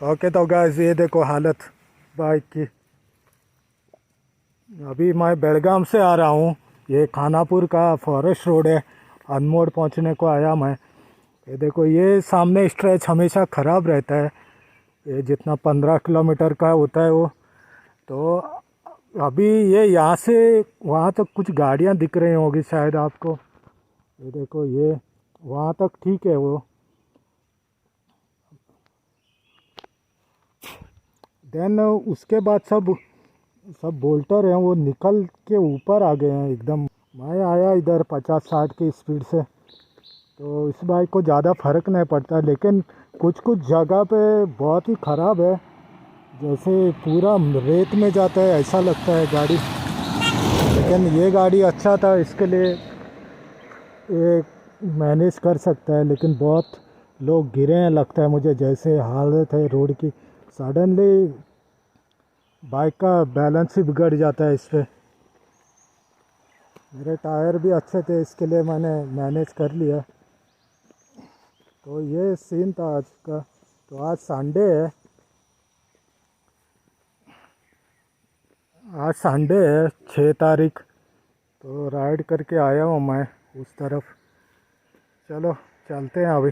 Okay तो guys ये देखो हालत बाइक की। अभी मैं बेलगाम से आ रहा हूँ। ये खानापुर का फॉरेस्ट रोड है। अनमोड़ पहुँचने को आया मैं। ये देखो ये सामने स्ट्रेच हमेशा ख़राब रहता है। ये जितना 15 किलोमीटर का होता है वो। तो अभी ये यहाँ से वहाँ तक कुछ गाड़ियाँ दिख रही होगी शायद आपको। ये देखो ये वहाँ तक ठीक है वो। देन उसके बाद सब सब बोल्टर हैं वो निकल के ऊपर आ गए हैं एकदम। मैं आया इधर 50-60 की स्पीड से, तो इस बाइक को ज़्यादा फर्क नहीं पड़ता, लेकिन कुछ कुछ जगह पे बहुत ही ख़राब है। जैसे पूरा रेत में जाता है ऐसा लगता है गाड़ी। लेकिन ये गाड़ी अच्छा था, इसके लिए ये मैनेज कर सकता है। लेकिन बहुत लोग गिरे हैं लगता है मुझे, जैसे हालत है रोड की। सडनली बाइक का बैलेंस ही बिगड़ जाता है इस पर। मेरे टायर भी अच्छे थे, इसके लिए मैंने मैनेज कर लिया। तो ये सीन था आज का। तो आज संडे है। आज संडे है 6 तारीख। तो राइड करके आया हूँ मैं उस तरफ। चलो चलते हैं अभी।